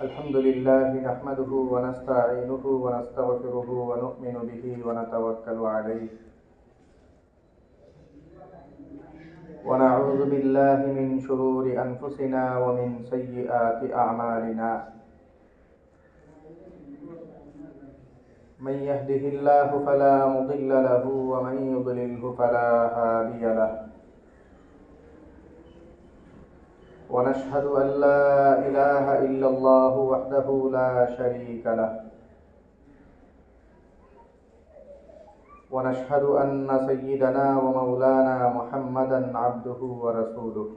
الحمد لله نحمده ونستعينه ونستغفره ونؤمن به ونتوكل عليه ونعوذ بالله من شرور أنفسنا ومن سيئات أعمالنا من يهده الله فلا مضل له ومن يضلله فلا هادي له ونشهد أن لا إله إلا الله وحده لا شريك له ونشهد أن سيدنا ومولانا محمدا عبده ورسوله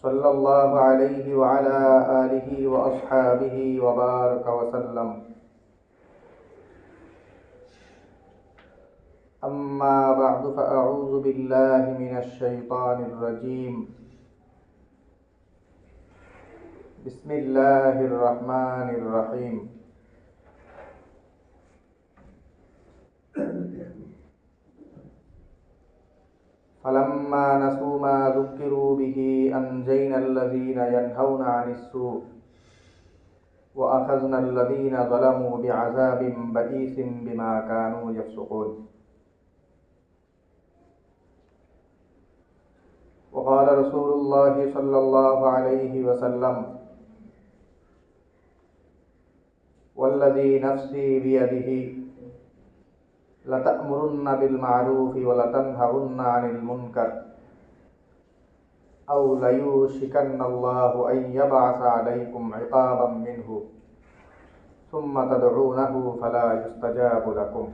صلى الله عليه وعلى آله وأصحابه وبارك وسلم أما بعد فأعوذ بالله من الشيطان الرجيم بسم الله الرحمن الرحيم فلما نسوا ما ذكروا به أنجينا الذين ينهون عن السوء وأخذنا الذين ظلموا بعذاب بئيس بما كانوا يفسقون وقال رسول الله صلى الله عليه وسلم والذي نفسي بيده لتأمرن بالمعروف ولتنهون عن المنكر أو ليوشكن الله أن يبعث عليكم عقابا منه ثم تدعونه فلا يستجاب لكم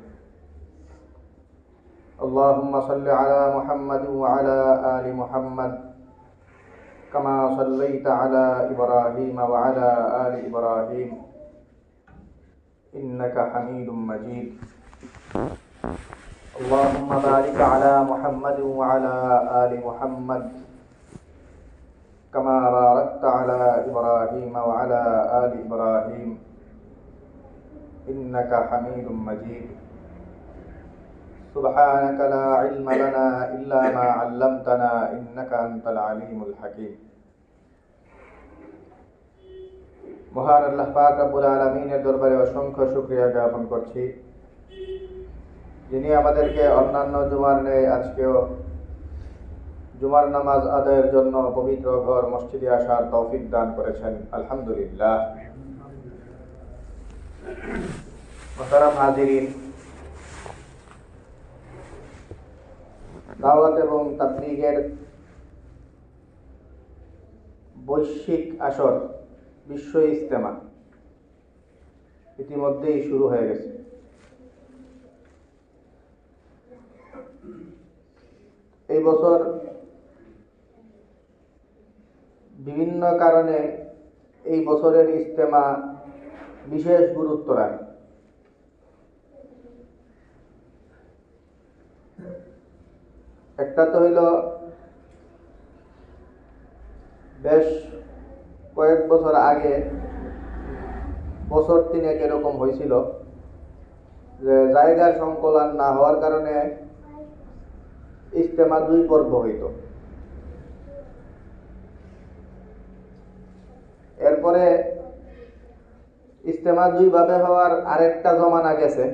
اللهم صل على محمد وعلى آل محمد كما صليت على إبراهيم وعلى آل إبراهيم إنك حميد مجيد اللهم بارك على محمد وعلى آل محمد كما باركت على إبراهيم وعلى آل إبراهيم إنك حميد مجيد سبحانك لا علم لنا إلا ما علمتنا إنك أنت العليم الحكيم মহান আল্লাহ পাক রব্বুল আলামিনের দরবারে অসংখ্য শুকরিয়া জ্ঞাপন করছি যিনি আমাদেরকে অন্যান্য জুমার ন্যায় আজকেও জুমার নামাজ আদায়ের জন্য পবিত্র ঘর মসজিদে আসার তৌফিক দান করেছেন আলহামদুলিল্লাহ। মুহতারাম হাজিরিন, দাওয়াত এবং তাবলীগের বৈশ্বিক আসর বিশ্ব ইজতেমা ইতিমধ্যেই শুরু হয়ে গেছে। এই বছর বিভিন্ন কারণে এই বছরের ইজতেমা বিশেষ গুরুত্ব রাখে। একটা তো হইল বেশ কয়েক বছর আগে বছর তিনেক এরকম হয়েছিল যে জায়গার সংকলন না হওয়ার কারণে ইজতেমা 2 পর্ব হইত। এরপরে ইজতেমা 2 ভাবে হওয়ার আরেকটা জমানা গেছে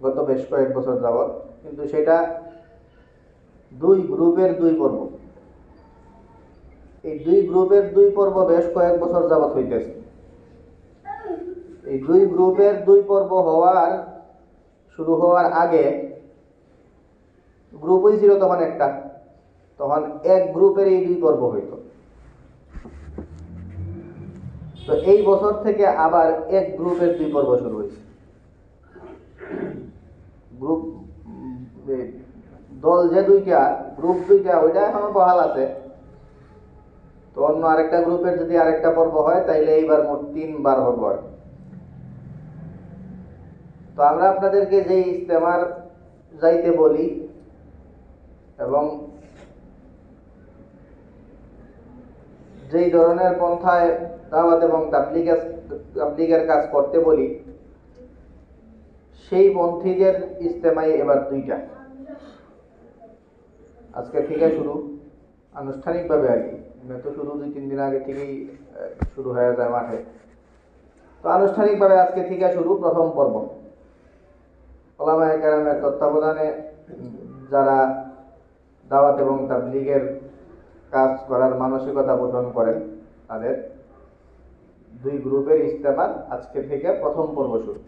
গত বেশ কয়েক বছর যাবত, কিন্তু সেটা 2 গ্রুপের 2 পর্ব। এই 2 গ্রুপের 2 পর্ব বেশ কয়েক বছর যাবত হইতেছে। এই 2 গ্রুপের 2 পর্ব শুরু হওয়ার আগে গ্রুপ হয়েছিল তখন এক গ্রুপের এই 2 পর্ব হইত। তো এই বছর থেকে আবার এক গ্রুপের 2 পর্ব শুরু হয়েছে। গ্রুপ দল যে 2টা গ্রুপ 2টা ওইটা এখনো বহাল আছে। তো অন্য আরেকটা গ্রুপের যদি আরেকটা পর্ব হয় তাইলে এইবার মোট 3 বার হবে। তো আমরা আপনাদেরকে যে ইজতেমার যাইতে বলি এবং যেই ধরনের পন্থায় দাওয়াত এবং তাবলীগের কাজ করতে বলি সেই পন্থীদের ইজতেমাই এবার 2টা। আজকে থেকে শুরু আনুষ্ঠানিকভাবে আর কি, তো শুরু 2-3 দিন আগে থেকেই শুরু হয়ে যায় মাঠে। তো আনুষ্ঠানিকভাবে আজকে থেকে শুরু প্রথম পর্ব। ওলামায়ে কেরামের তত্ত্বাবধানে যারা দাওয়াত এবং তাবলীগের কাজ করার মানসিকতা পোষণ করেন, তাদের 2 গ্রুপের ইজতেমার আজকে থেকে প্রথম পর্ব শুরু।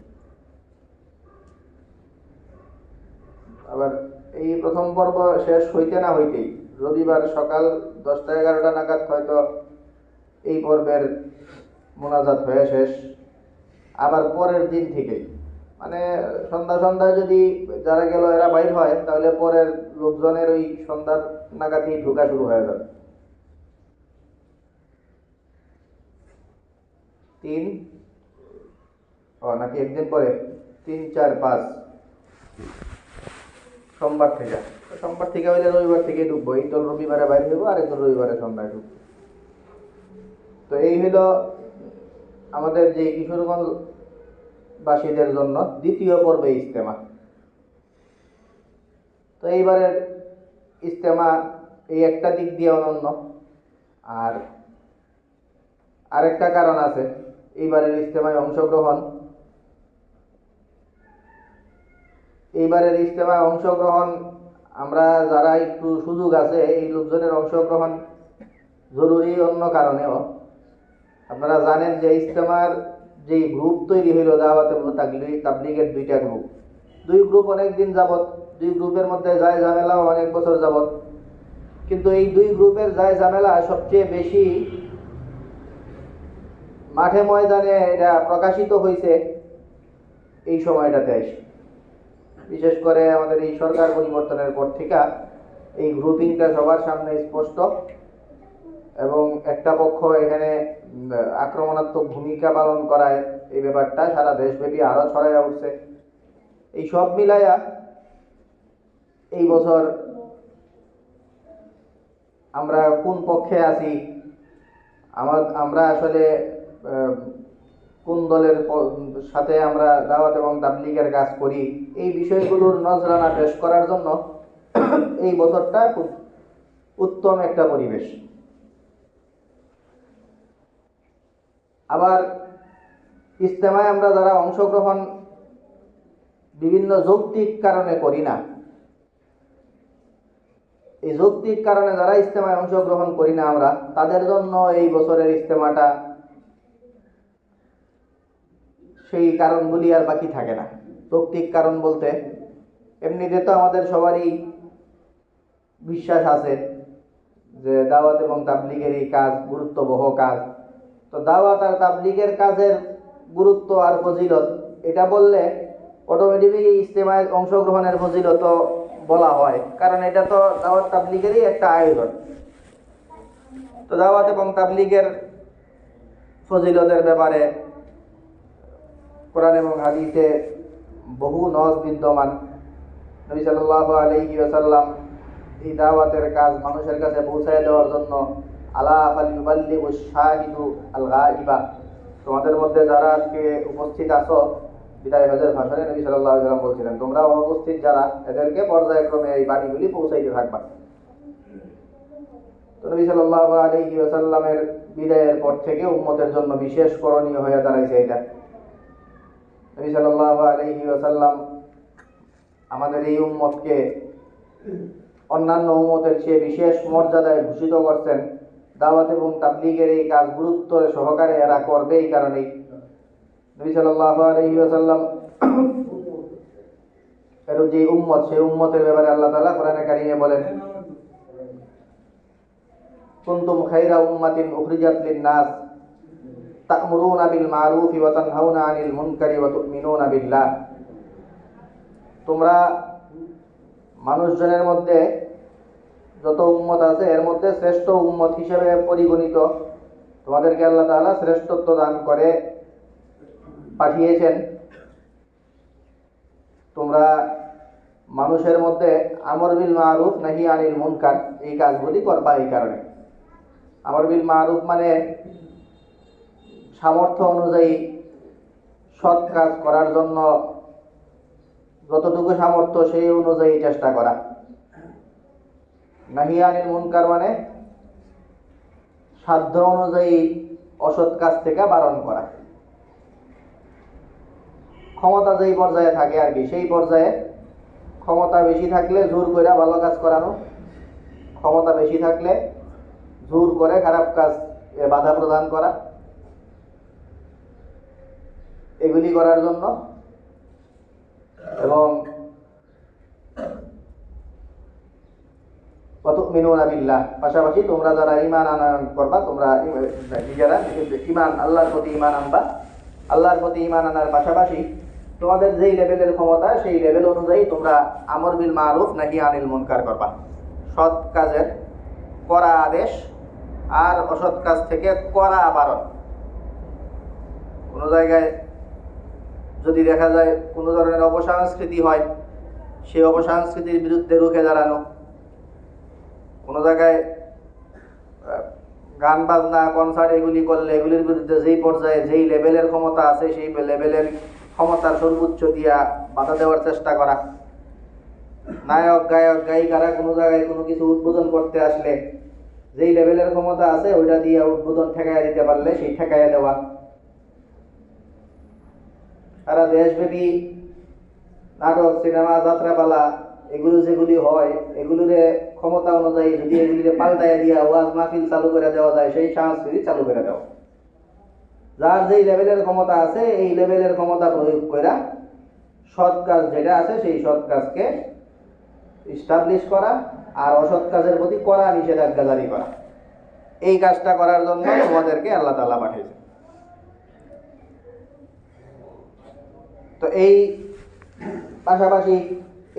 আবার এই প্রথম পর্ব শেষ হইতে না হইতেই রবিবার সকাল 10টা-11টা নাগাদ হয়তো এই পর্বের মোনাজাত হয়ে শেষ। আবার পরের দিন থেকেই মানে সন্ধ্যায় যদি যারা গেল এরা বাইর হয়, তাহলে পরের লোকজনের ওই সন্ধ্যার নাগাদই ঢোকা শুরু হয়ে যাবে। 3 নাকি একদিন পরে 3, 4, 5 সোমবার থেকে হইলে রবিবার থেকে ঢুকবো। এই দল রবিবারে বাইরে হইব, আর একদল রবিবারে সন্ধ্যায় ঢুকবো। তো এই হইল আমাদের যে কিশোরগঞ্জ বাসীদের জন্য দ্বিতীয় পর্বে ইজতেমা। তো এইবারের ইজতেমা এই একটা দিক দিয়ে অনন্য, আর আরেকটা কারণ আছে এইবারের ইজতেমায় অংশগ্রহণ। আমরা যারা একটু সুযোগ আছে এই লোকজনের অংশগ্রহণ জরুরি অন্য কারণেও। আপনারা জানেন যে ইজতেমার যে গ্রুপ তৈরি হইল দাওয়াত এবং তাবলীগের 2টা গ্রুপ, 2 গ্রুপ অনেক দিন যাবত, 2 গ্রুপের মধ্যে যায় ঝামেলাও অনেক বছর যাবত। কিন্তু এই 2 গ্রুপের যায় ঝামেলা সবচেয়ে বেশি মাঠে ময়দানে এটা প্রকাশিত হয়েছে এই সময়টাতে এসে। বিশেষ করে আমাদের এই সরকার পরিবর্তনের পর থেকে এই গ্রুপিংটা সবার সামনে স্পষ্ট, এবং একটা পক্ষ এখানে আক্রমণাত্মক ভূমিকা পালন করায় এই ব্যাপারটা সারা দেশব্যাপী আরো ছড়াইয়া উঠছে। এই সব মিলাইয়া এই বছর আমরা কোন পক্ষে আছি, আমরা আসলে কোন দলের সাথে আমরা দাওয়াত এবং তাবলীগের কাজ করি, এই বিষয়গুলোর নজরানা পেশ করার জন্য এই বছরটা খুব উত্তম একটা পরিবেশ। আবার ইজতেমায় আমরা যারা অংশগ্রহণ বিভিন্ন যৌক্তিক কারণে করি না, এই যৌক্তিক কারণে যারা ইজতেমায় অংশগ্রহণ করি না আমরা, তাদের জন্য এই বছরের ইজতেমাটা সেই কারণগুলি আর বাকি থাকে না। যৌক্তিক কারণ বলতে এমনিতে তো আমাদের সবারই বিশ্বাস আছে যে দাওয়াত এবং তাবলীগের এই কাজ গুরুত্ববহ কাজ। তো দাওয়াত আর তাবলীগের কাজের গুরুত্ব আর ফজিলত এটা বললে অটোমেটিকলি ইজতেমায় অংশগ্রহণের ফজিলত বলা হয়, কারণ এটা তো দাওয়াত তাবলীগেরই একটা আয়োজন। তো দাওয়াত এবং তাবলীগের ফজিলতের ব্যাপারে কোরআন এবং হাদিসে বহু নজ বিদ্যমান। নবী সাল্লাল্লাহু আলাইহি ওয়াসাল্লাম এই দাওয়াতের কাজ মানুষের কাছে পৌঁছায় দেওয়ার জন্য আলা ফালিউবাল্লিগুশ শাহিদু আল গায়িবা, তোমাদের মধ্যে যারা আজকে উপস্থিত আছো, বিদায় হজের ভাষণে নবী সাল্লাল্লাহু আলাইহি ওয়াসাল্লাম বলছিলেন, তোমরা অনুপস্থিত যারা এদেরকে পর্যায়ক্রমে এই বাণীগুলি পৌঁছাইতে থাকবা। তো নবী সাল্লাল্লাহু আলাইহি ওয়াসাল্লামের বিদায়ের পর থেকে উম্মতের জন্য বিশেষ করণীয় হয়ে দাঁড়াইছে এটা। নবী সাল্লাল্লাহু আলাইহি ওয়াসাল্লাম আমাদের এই উম্মতকে অন্যান্য উম্মতের চেয়ে বিশেষ মর্যাদায় ভূষিত করছেন। দাওয়াত এবং তাবলীগের এই কাজ গুরুত্ব সহকারে এরা করবে এই কারণেই। নবী সাল্লাল্লাহু আলাইহি ওয়াসাল্লাম এর যে উম্মত, সেই উম্মতের ব্যাপারে আল্লাহ তাআলা কোরআনে কারিমে বলেন, কুনতুম খায়রা উম্মাতিন উখরিজাত লিন-নাস তা'মুরুনা বিল মা'রুফি ওয়া তানহাউনা আনিল মুনকারি ওয়া তু'মিনুনা বিল্লাহ। তোমরা মানুষজনের মধ্যে যত উম্মত আছে এর মধ্যে শ্রেষ্ঠ উম্মত হিসেবে পরিগণিত, তোমাদেরকে আল্লাহ তাআলা শ্রেষ্ঠত্ব দান করে পাঠিয়েছেন। তোমরা মানুষের মধ্যে আমর বিল মারুফ নাহি আনিল মুনকার এই কাজগুলি করবা। এই কারণে আমর বিল মারুফ মানে সামর্থ্য অনুযায়ী সৎ কাজ করার জন্য যতটুকু সামর্থ্য সেই অনুযায়ী চেষ্টা করা। নাহি আনিল মুনকার মানে সাধ্য অনুযায়ী অসৎ কাজ থেকে বারণ করা। ক্ষমতা যেই পর্যায়ে থাকে আর কি, সেই পর্যায়ে ক্ষমতা বেশি থাকলে জোর করে ভালো কাজ করানো, ক্ষমতা বেশি থাকলে জোর করে খারাপ কাজ বাধা প্রদান করা, এগুলি করার জন্য। এবং ওয়াতুমিনুনা বিল্লাহ, পাশাপাশি তোমরা যারা ঈমান আনয়ন করবা, তোমরা নিজেরা ঈমান, আল্লাহর প্রতি ঈমান আনবা। আল্লাহর প্রতি ঈমান আনার পাশাপাশি তোমাদের যেই লেভেলের ক্ষমতা, সেই লেভেল অনুযায়ী তোমরা আমর বিল মারুফ নাহি আনিল মুনকার করবা। সৎ কাজের করা আদেশ আর অসৎ কাজ থেকে করা বারণ। কোনো জায়গায় যদি দেখা যায় কোনো ধরনের অপসংস্কৃতি হয়, সেই অপসংস্কৃতির বিরুদ্ধে রুখে দাঁড়ানো। কোনো জায়গায় গান বাজনা, কনসার্ট এগুলি করলে এগুলির বিরুদ্ধে যেই পর্যায়ে যেই লেভেলের ক্ষমতা আছে, সেই লেভেলের ক্ষমতার সর্বোচ্চ দিয়া বাধা দেওয়ার চেষ্টা করা। নায়ক, গায়ক, গায়িকারা কোনো জায়গায় কোনো কিছু উদ্বোধন করতে আসলে যেই লেভেলের ক্ষমতা আছে ওইটা দিয়ে উদ্বোধন ঠেকাইয়া দিতে পারলে সেই ঠেকাইয়া দেওয়া। সারা দেশব্যাপী নাটক, সিনেমা, যাত্রাপালা এগুলো যেগুলি হয়, এগুলোরে ক্ষমতা অনুযায়ী যদি এগুলিরে পাল্টাইয়া দিয়া ওয়াজ মাহফিল চালু করে দেওয়া যায়, সেই সংস্কৃতি চালু করে দেওয়া। যার যেই লেভেলের ক্ষমতা আছে এই লেভেলের ক্ষমতা প্রয়োগ করে সৎ কাজ যেটা আছে সেই সৎ কাজকে ইস্টাবলিশ করা আর অসৎ কাজের প্রতি কড়া নিষেধাজ্ঞা জারি করা। এই কাজটা করার জন্য তোমাদেরকে আল্লাহ তাআলা পাঠিয়েছেন। তো এই পাশাপাশি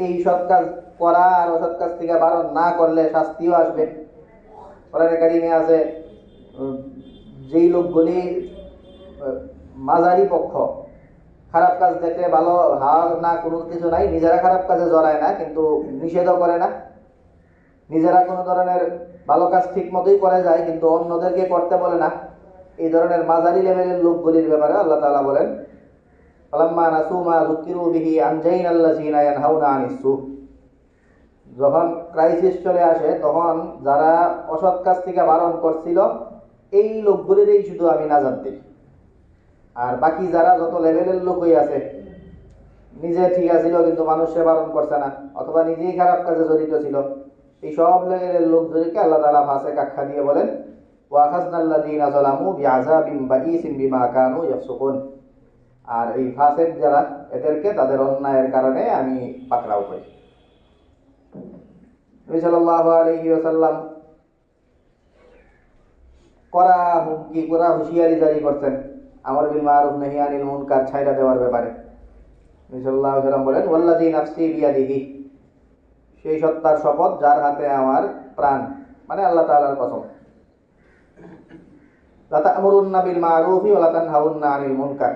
এই সৎ কাজ করা আর অসৎ কাজ থেকে বারণ না করলে শাস্তিও আসবে। কোরআনে কারিমে আছে যেই লোকগুলি মাঝারি পক্ষ, খারাপ কাজ দেখলে ভালো হার না, কোনো কিছু নাই, নিজেরা খারাপ কাজে জড়ায় না কিন্তু নিষেধও করে না, নিজেরা কোনো ধরনের ভালো কাজ ঠিক মতোই করে যায় কিন্তু অন্যদেরকে করতে বলে না। এই ধরনের মাঝারি লেভেলের লোকগুলির ব্যাপারে আল্লাহ তাআলা বলেন, ফালাম্মা নাসু মা যুকিরু বিহি আনজাইনাল্লাযিনা ইয়ানহাউনা আনিস সু। যখন ক্রাইসিস চলে আসে তখন যারা অসৎ কাজ থেকে বারণ করছিল এই লোকগুলিরই শুধু আমি নাজাত দিই। আর বাকি যারা যত লেভেলের লোকই আছে, নিজে ঠিক আছিল কিন্তু মানুষে বারণ করছে না, অথবা নিজেই খারাপ কাজে জড়িত ছিল, এই সব লেভেলের লোকদেরকে আল্লাহ তাআলা ফাসিক আখ্যা দিয়ে বলেন, ওয়া আখাযনাল্লাযিনা যালামু বিআযাবিন বাঈসিন বিমা কানু ইয়াফসুকুন। আর এই ফাসিক যারা, এদেরকে তাদের অন্যায়ের কারণে আমি পাকড়াও করি। নবী সাল্লাল্লাহু আলাইহি ওয়াসাল্লাম করা হুমকি, করা হুঁশিয়ারি জারি করছেন আমর বিল মারুফ নাহি আনিল মুনকার ছাইড়া দেওয়ার ব্যাপারে। নবী সাল্লাল্লাহু আলাইহি ওয়াসাল্লাম বলেন, ওয়াল্লাযী নাফসি বিয়াদিহি, সেই সত্তার শপথ যার হাতে আমার প্রাণ, মানে আল্লাহ তাআলার কসম, লা তা'মুরুন্না বিল মারুফি ওয়া লা তানহাউন্না আনিল মুনকার।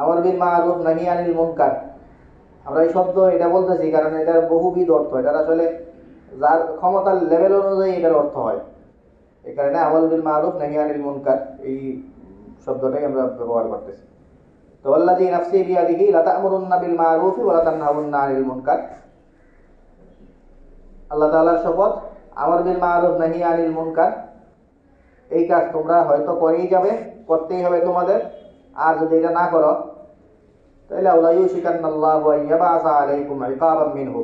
আমর বিল মারুফ নাহি আনিল মুনকার, আমরা এই শব্দ এটা বলতেছি কারণ এটার বহুবিধ অর্থ, এটার আসলে যার ক্ষমতার লেভেল অনুযায়ী এটার অর্থ হয়। এই কারণে আমর বিল মারুফ নাহি আনিল মুনকার এই শব্দটাই আমরা ব্যবহার করতেছি। তো আল্লাযী নাফসি বিয়াদিহি লা তা'মুরুন্না বিল মারুফি ওয়া লা তানহাউন্না আনিল মুনকার, আল্লাহ তাআলার শপথ, আমর বিল মারুফ নাহি আনিল মুনকার এই কাজ তোমরা হয়তো করেই যাবে, করতেই হবে তোমাদের। আর যদি এটা না করো তাহলে আল্লাহ ইউশিকান্নাল্লাহু আন ইয়াবআসা আলাইকুম ইকাবাম মিনহু,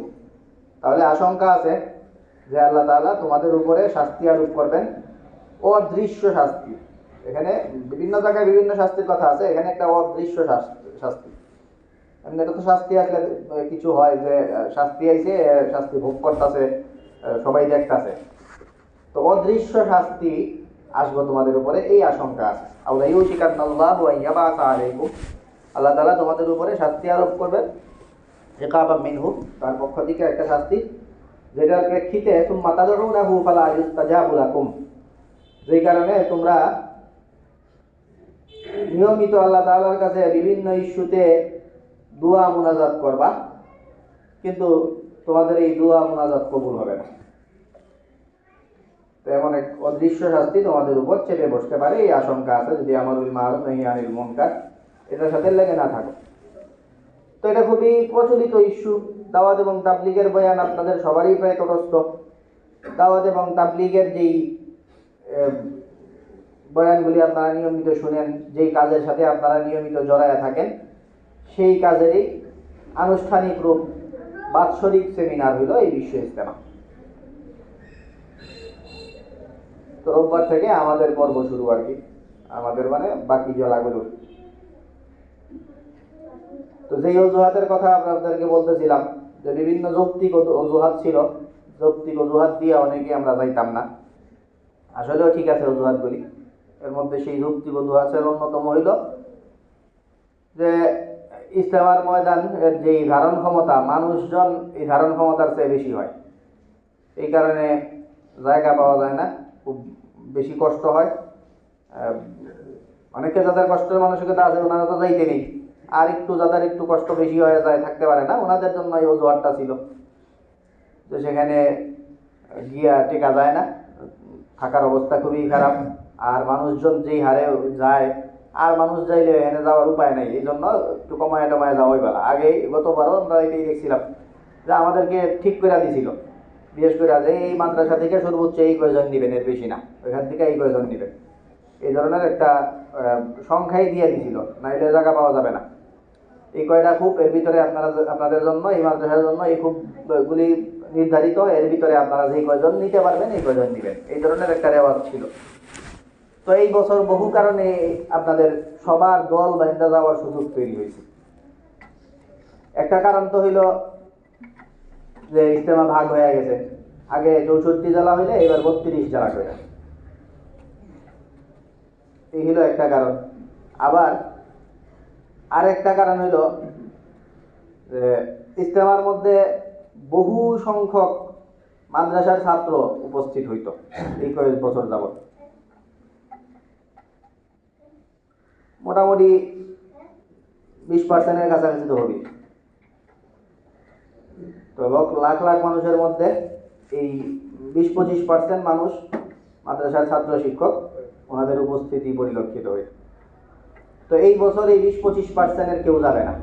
তাহলে আশঙ্কা আছে যে আল্লাহ তাআলা তোমাদের উপরে শাস্তি আরোপ করবেন, অদৃশ্য শাস্তি। এখানে বিভিন্ন জায়গায় বিভিন্ন শাস্তির কথা আছে, এখানে একটা অদৃশ্য শাস্তি। এমনি তো শাস্তি আসলে কিছু হয় যে শাস্তি আইছে, শাস্তি ভোগ করতেছে, সবাই দেখতেছে। তো অদৃশ্য শাস্তি আসবে তোমাদের উপরে, এই আশঙ্কা আছে। আল্লাহ ইউশিকান্নাল্লাহু আন ইয়াবআসা আলাইকুম, আল্লাহ তাআলা তোমাদের উপরে শাস্তি আরোপ করবেন, ইকাবাম মিনহু, তার পক্ষ থেকে একটা শাস্তি, যেটার প্রেক্ষিতে সুম্মা তাদউনাহু ফালা ইউস্তাজাবু লাকুম, যেই কারণে তোমরা নিয়মিত আল্লাহ তাআলার কাছে বিভিন্ন ইস্যুতে দোয়া মুনাজাত করবা কিন্তু তোমাদের এই দোয়া মুনাজাত কবুল হবে না। তো এমন এক অদৃশ্য শাস্তি তোমাদের উপর চেপে বসতে পারে, এই আশঙ্কা আছে যদি আমর বিল মারুফ নাহি আনিল মুনকার এটার সাথে লেগে না থাকো। তো এটা খুবই প্রচলিত ইস্যু, দাওয়াত এবং তাবলীগের বয়ান আপনাদের সবারই প্রায় তটস্থ, দাওয়াত এবং তাবলীগের যেই বয়ানগুলি আপনারা নিয়মিত শুনেন, যেই কাজের সাথে আপনারা নিয়মিত জড়ায়া থাকেন, সেই কাজেরই আনুষ্ঠানিক রূপ বাৎসরিক সেমিনার হইল এই বিশ্ব ইজতেমা। তো রোববার থেকে আমাদের পর্ব শুরু আর কি, আমাদের মানে বাকি জেলাগুলোর। তো যেই অজুহাতের কথা আপনাদেরকে বলতেছিলাম যে বিভিন্ন যৌক্তিক অজুহাত ছিল, যৌক্তিক অজুহাত দিয়ে অনেকে আমরা যাইতাম না। আসলেও ঠিক আছে অজুহাতগুলি, এর মধ্যে সেই যৌক্তিক অজুহাতের অন্যতম হইল যে ইজতেমার ময়দান এর যেই ধারণ ক্ষমতা, মানুষজন এই ধারণ ক্ষমতার চেয়ে বেশি হয়, এই কারণে জায়গা পাওয়া যায় না, খুব বেশি কষ্ট হয়। অনেকে যাদের কষ্টের মানসিকতা আছে ওনারা তো যাইতে নেই, আর একটু যাদের একটু কষ্ট বেশি হয়ে যায়, থাকতে পারে না, ওনাদের জন্য এই অজুহাতটা ছিল যে সেখানে গিয়া টেকা যায় না, থাকার অবস্থা খুবই খারাপ, আর মানুষজন যেই হারে যায়, আর মানুষ যাইলে এখানে যাওয়ার উপায় নেই, এই জন্য একটু কমায় টমায় যাওয়াই বেলা। আগে গতবারও আমরা এটাই দেখছিলাম যে আমাদেরকে ঠিক করে দিছিল, বিশেষ করে যে এই মাদ্রাসা থেকে সর্বোচ্চ এই কয়জন নেবেন, এর বেশি না, ওইখান থেকে এই কয়জন নেবেন, এই ধরনের একটা সংখ্যাই দিয়ে দিছিল, নাইলে জায়গা পাওয়া যাবে না। এই কয়টা খুব, এর ভিতরে আপনাদের জন্য, এই মাদ্রাসার জন্য এই খুবগুলি নির্ধারিত, এর ভিতরে আপনারা যেই কয়জন নিতে পারবেন এই কয়জন নেবেন, এই ধরনের একটা রেওয়াজ ছিল। তো এই বছর বহু কারণে আপনাদের সবার দল বাইন্দা যাওয়ার সুযোগ তৈরি হয়েছে। একটা কারণ তো হইল যে ইজতেমা ভাগ হয়ে গেছে, আগে 64 জেলা হইলে এবার 32 জেলা করে, এই হলো একটা কারণ। আবার আরেকটা কারণ হইল যে ইজতেমার মধ্যে বহু সংখ্যক মাদ্রাসার ছাত্র উপস্থিত হইত এই কয়েক বছর যাবত, মোটামুটি 20% কাছাকাছি তো হবে। তো লাখ লাখ মানুষের মধ্যে এই 20-25% মানুষ মাদ্রাসার ছাত্র শিক্ষক, ওনাদের উপস্থিতি পরিলক্ষিত হয়। তো এই বছর এই 20-25% কেউ যাবে না,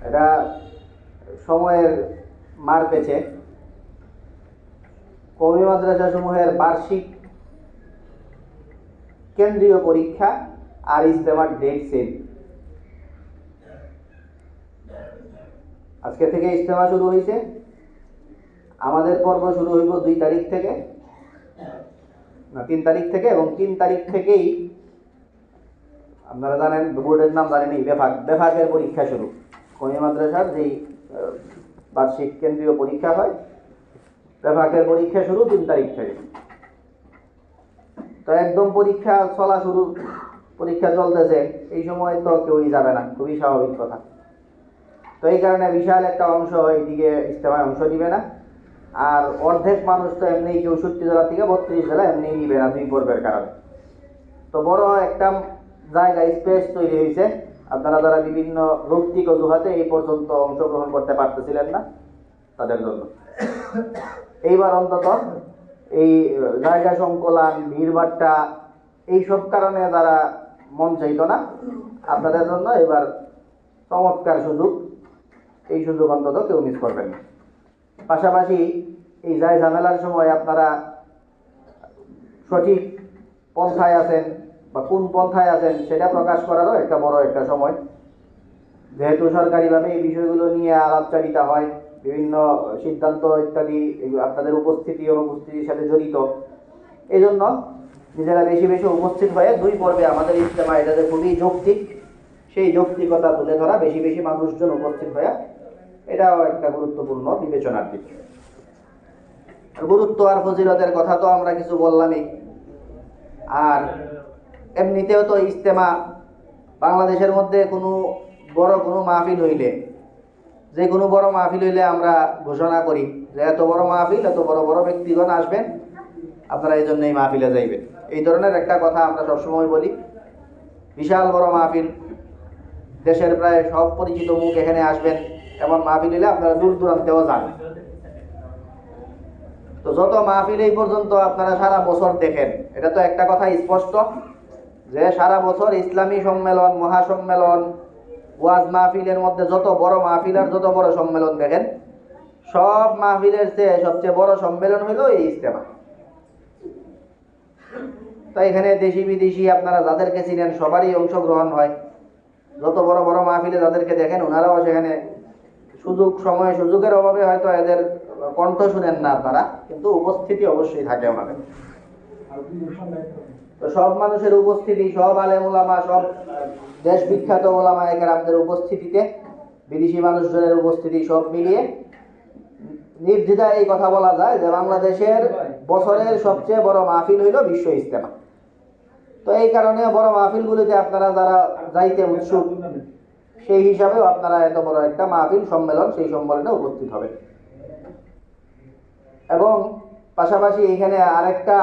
এটা সময়ের মার পেছে। কওমি মাদ্রাসা সমূহের বার্ষিক কেন্দ্রীয় পরীক্ষা আর ইজতেমার ডেট সেম, আজকে থেকে ইজতেমা শুরু হয়েছে, আমাদের পর্ব শুরু হইব 2 তারিখ থেকে না 3 তারিখ থেকে, এবং 3 তারিখ থেকেই আপনারা জানেন, বোর্ডের নাম জানেনই, বেফাকের পরীক্ষা শুরু। কওমি মাদ্রাসার যেই বার্ষিক কেন্দ্রীয় পরীক্ষা হয়, বেফাকের পরীক্ষা শুরু 3 তারিখ থেকে। তো একদম পরীক্ষা চলা শুরু, পরীক্ষা চলতেছে, এই সময় তো কেউই যাবে না, খুবই স্বাভাবিক কথা। তো এই কারণে বিশাল একটা অংশ এইদিকে ইজতেমায় অংশ নিবে না, আর অর্ধেক মানুষ তো এমনি 64 জেলা থেকে 32 জেলা এমনি নিবে না 2 পর্বের কারণে। তো বড় একটা জায়গা, স্পেস তৈরি হয়েছে, আপনারা যারা বিভিন্ন যৌক্তিক অজুহাতে এই পর্যন্ত অংশগ্রহণ করতে পারতেছিলেন না তাদের জন্য। এইবার অন্তত এই জায়গা সংকলন, ভিড়ভাট্টা, এইসব কারণে যারা মন চাইত না, আপনাদের জন্য এবার চমৎকার সুযোগ, এই সুযোগ অন্তত কেউ মিস করবেন না। পাশাপাশি এই যায় ঝামেলার সময় আপনারা সঠিক পন্থায় আছেন বা কোন পন্থায় আছেন সেটা প্রকাশ করারও একটা বড় একটা সময়, যেহেতু সরকারিভাবে এই বিষয়গুলো নিয়ে আলাপচারিতা হয়, বিভিন্ন সিদ্ধান্ত ইত্যাদি আপনাদের উপস্থিতি অনুপস্থিতির সাথে জড়িত, এই জন্য নিজেরা বেশি বেশি উপস্থিত হয়ে 2 পর্বে আমাদের ইজতেমা, এটা যে খুবই যৌক্তিক, সেই যৌক্তিকতা তুলে ধরা, বেশি বেশি মানুষজন উপস্থিত হয়ে, এটাও একটা গুরুত্বপূর্ণ বিবেচনার দিক। গুরুত্ব আর ফজিলতের কথা তো আমরা কিছু বললামই, আর এমনিতেও তো ইজতেমা বাংলাদেশের মধ্যে কোনো মাহফিল হইলে, যে কোনো বড় মাহফিল হইলে আমরা ঘোষণা করি যে এত বড় মাহফিল, এত বড় বড় ব্যক্তিগণ আসবেন, আপনারা এই জন্য এই মাহফিলে যাইবেন, এই ধরনের একটা কথা আমরা সবসময় বলি। বিশাল বড় মাহফিল, দেশের প্রায় সব পরিচিত মুখ এখানে আসবেন, এমন মাহফিল হইলে আপনারা দূর দূরান্তেও যান। তো যত মাহফিল এই পর্যন্ত আপনারা সারা বছর দেখেন, এটা তো একটা কথা স্পষ্ট যে সারা বছর ইসলামী সম্মেলন, মহাসম্মেলন, ওয়াজ মাহফিলের মধ্যে যত বড় মাহফিল আর যত বড় সম্মেলন দেখেন, সব মাহফিলের চেয়ে সবচেয়ে বড় সম্মেলন হলো এই ইজতেমা। তো এখানে দেশি বিদেশি আপনারা যাদেরকে চিনেন সবারই অংশগ্রহণ হয়। যত বড় বড় মাহফিলে যাদেরকে দেখেন ওনারাও সেখানে সুযোগের অভাবে হয়তো এদের কণ্ঠ শুনেন না আপনারা, কিন্তু উপস্থিতি অবশ্যই থাকে ওনাদের। তো সব মানুষের উপস্থিতি, সব আলেম ওলামা, সব দেশ বিখ্যাত ওলামা কেরামদের উপস্থিতিতে, বিদেশি মানুষজনের উপস্থিতি সব মিলিয়ে নির্দ্বিধায় এই কথা বলা যায় যে বাংলাদেশের বছরের সবচেয়ে বড় মাহফিল হইল বিশ্ব ইজতেমা। তো এই কারণে বড় মাহফিলগুলিতে আপনারা যারা যাইতে উৎসুক, সেই হিসাবেও আপনারা এত বড় একটা মাহফিল সম্মেলন, সেই সম্মেলনে উপস্থিত হবেন। এবং পাশাপাশি এখানে আরেকটা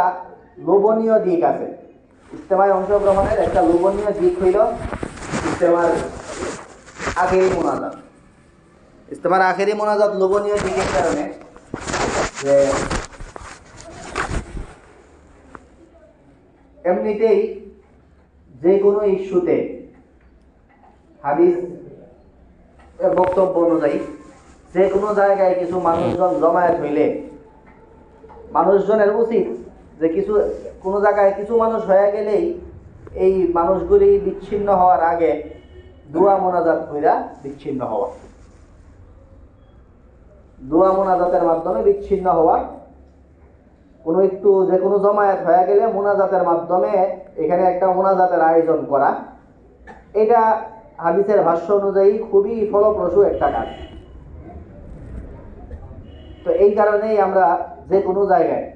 লোভনীয় দিক আছে। ইজতেমায় অংশগ্রহণের একটা লোভনীয় দিক হইল ইজতেমার আখেরি মোনাজাত। ইজতেমার আখেরি মোনাজাত লোভনীয় দিকের কারণে যে এমনিতেই যে কোনো ইস্যুতে হাদিস বক্তব্য অনুযায়ী যে কোনো জায়গায় কিছু মানুষজন জমায়েত হইলে মানুষজনের উচিত যে কোনো জায়গায় কিছু মানুষ হয়ে গেলেই এই মানুষগুলি বিচ্ছিন্ন হওয়ার আগে দোয়া মোনাজাত কইরা বিচ্ছিন্ন হওয়া, দোয়া মোনাজাতের মাধ্যমে বিচ্ছিন্ন হওয়া। যে কোনো জমায়েত হয়ে গেলে মোনাজাতের মাধ্যমে এখানে একটা মোনাজাতের আয়োজন করা, এটা হাদিসের ভাষ্য অনুযায়ী খুবই ফলপ্রসূ একটা কাজ। তো এই কারণেই আমরা যে কোনো জায়গায়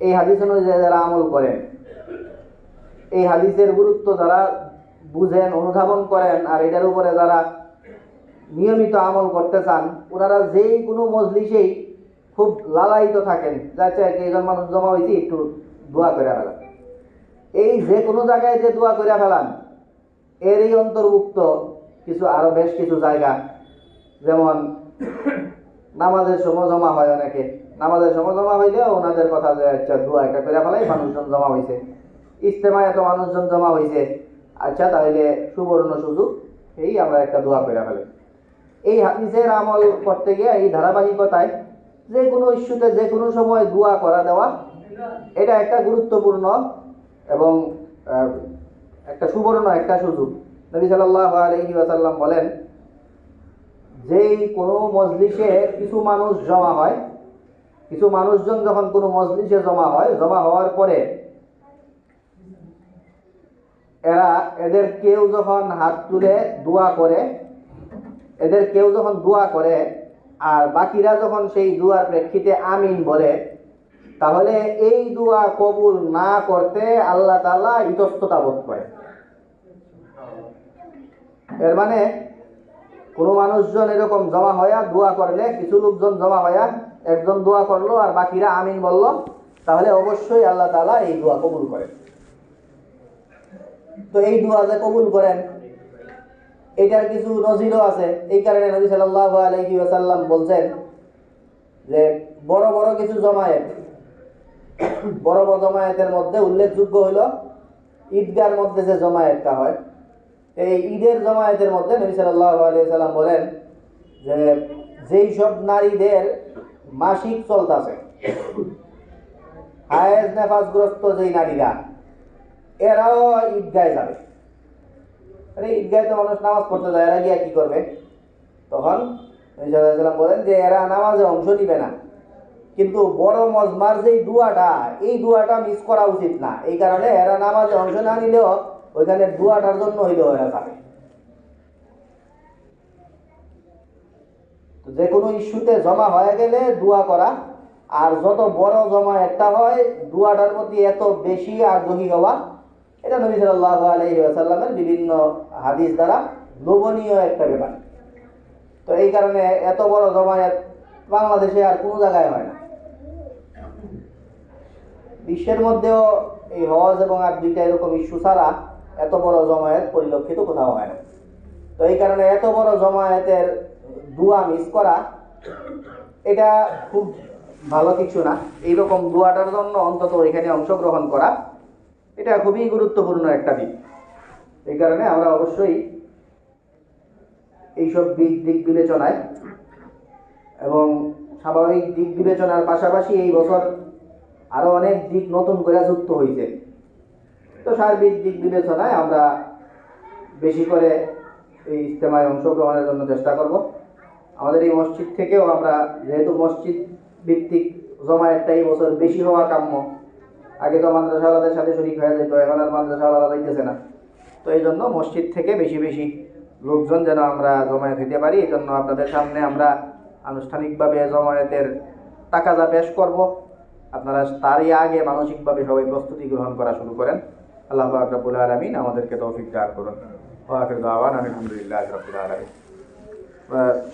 এই হাদিস অনুযায়ী যারা আমল করেন, এই হাদিসের গুরুত্ব যারা বুঝেন, অনুধাবন করেন, আর এটার উপরে যারা নিয়মিত আমল করতে চান, ওনারা যেই কোনো মজলিসেই খুব লালায়িত থাকেন, যাচ্ছে একজন মানুষ জমা হয়েছে একটু দোয়া করে ফেলান। এই যে কোনো জায়গায় যে দোয়া করে ফেলান এরই অন্তর্ভুক্ত আরো বেশ কিছু জায়গা, যেমন নামাজের সময় জমা হয়, অনেকে নামাজের সময় জমা হইলেও ওনাদের কথা যে আচ্ছা দোয়া একটা করে ফেলাই, মানুষজন জমা হয়েছে, ইজতেমায় এত মানুষজন জমা হয়েছে, আচ্ছা তাহলে সুবর্ণ সুযোগ, এই আমরা একটা দোয়া করে ফেলি। এই হাদিসের আমল করতে গিয়ে এই ধারাবাহিকতায় যে কোনো ইস্যুতে যে কোনো সময় দোয়া করা দেওয়া, এটা একটা গুরুত্বপূর্ণ এবং একটা সুবর্ণ একটা সুযোগ। নবী সাল্লাল্লাহু আলাইহি ওয়াসাল্লাম বলেন, যেই কোনো মজলিসে কিছু মানুষ জমা হয়, কিছু মানুষজন যখন কোনো মজলিসে জমা হয়, জমা হওয়ার পরে এদের কেউ যখন হাত তুলে দোয়া করে, আর বাকিরা যখন সেই দোয়ার প্রেক্ষিতে আমিন বলে, তাহলে এই দোয়া কবুল না করতে আল্লাহ তাআলা ইতস্ততা বোধ করে। এর মানে কোনো মানুষজন এরকম জমা হইয়া দোয়া করলে, কিছু লোকজন জমা হইয়া একজন দোয়া করলো আর বাকিরা আমিন বলল, তাহলে অবশ্যই আল্লাহ তাআলা এই দোয়া কবুল করেন। তো এই দোয়া যে কবুল করেন এটার কিছু নজিরও আছে। এই কারণে নবী সাল্লাল্লাহু আলাইহি ওয়াসাল্লাম বলছেন যে বড় বড় কিছু জমায়েত, বড় বড় জমায়েতের মধ্যে উল্লেখযোগ্য হলো ঈদগার মধ্যে যে জমায়েতটা হয়, এই ঈদের জমায়েতের মধ্যে নবী সাল্লাল্লাহু আলাইহি ওয়াসাল্লাম বলেন যে যেই সব নারীদের মাসিক চলতেছে, হায়েজ নেফাসগ্রস্ত যেই নারীরা, এরাও ঈদগায় যাবে। আরে ঈদগায় তো মানুষ নামাজ পড়তে যায়, এরা গিয়া কি করবে? তখন নবী সাল্লাল্লাহু আলাইহি ওয়াসাল্লাম বলেন যে এরা নামাজে অংশ নিবে না, কিন্তু বড় মজমার যেই দোয়াটা, এই দোয়াটা মিস করা উচিত না। এই কারণে এরা নামাজে অংশ না নিলেও ওইখানে দোয়াটার জন্য হইলেও এরা যাবে। তো যে কোনো ইস্যুতে জমা হয়ে গেলে দোয়া করা, আর যত বড় জমা একটা হয় দোয়াটার প্রতি এত বেশি আগ্রহী হওয়া, এটা নবী সাল্লাল্লাহু আলাইহি ওয়াসাল্লামের বিভিন্ন হাদিস দ্বারা লোভনীয় একটা ব্যাপার। তো এই কারণে এত বড় জমায়েত বাংলাদেশে আর কোনো জায়গায় হয় না। বিশ্বের মধ্যেও এই হজ এবং আর দুইটা এরকম ইস্যু ছাড়া এত বড় জমায়েত পরিলক্ষিত কোথাও হয় না। তো এই কারণে এত বড় জমায়েতের দোয়া মিস করা এটা খুব ভালো কিছু না। এইরকম দোয়াটার জন্য অন্তত এখানে অংশগ্রহণ করা এটা খুবই গুরুত্বপূর্ণ একটা দিক। এই কারণে আমরা অবশ্যই এইসব দিক বিবেচনায় এবং স্বাভাবিক দিক বিবেচনার পাশাপাশি এই বছর আরও অনেক দিক নতুন করে যুক্ত হয়েছে। তো সার্বিক দিক বিবেচনায় আমরা বেশি করে এই ইজতেমায় অংশগ্রহণের জন্য চেষ্টা করব। আমাদের এই মসজিদ থেকেও আমরা, যেহেতু মসজিদ ভিত্তিক জমায়েতটা এই বছর বেশি হওয়া কাম্য, আগে তো মাদ্রাসাওয়ালাদের সাথে শরীক হয়ে যেত, এখন আর মাদ্রাসাওয়ালা যাইতেছে না। তো এই জন্য মসজিদ থেকে বেশি বেশি লোকজন যেন আমরা জমায়েত হইতে পারি, এই জন্য আপনাদের সামনে আমরা আনুষ্ঠানিকভাবে জমায়েতের তাকাজা পেশ করব। আপনারা তারই আগে মানসিকভাবে সবাই প্রস্তুতি গ্রহণ করা শুরু করেন। আল্লাহ পাক রব্বুল আলামিন আমাদেরকে তৌফিক দান করুন। ওয়া আখিরু দাওয়ানা আলহামদুলিল্লাহি রাব্বিল আলামিন।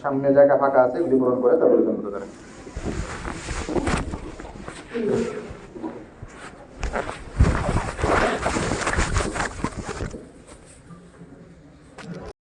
সামনে জায়গা ফাঁকা আছে, এগুলি পূরণ করে তারপরে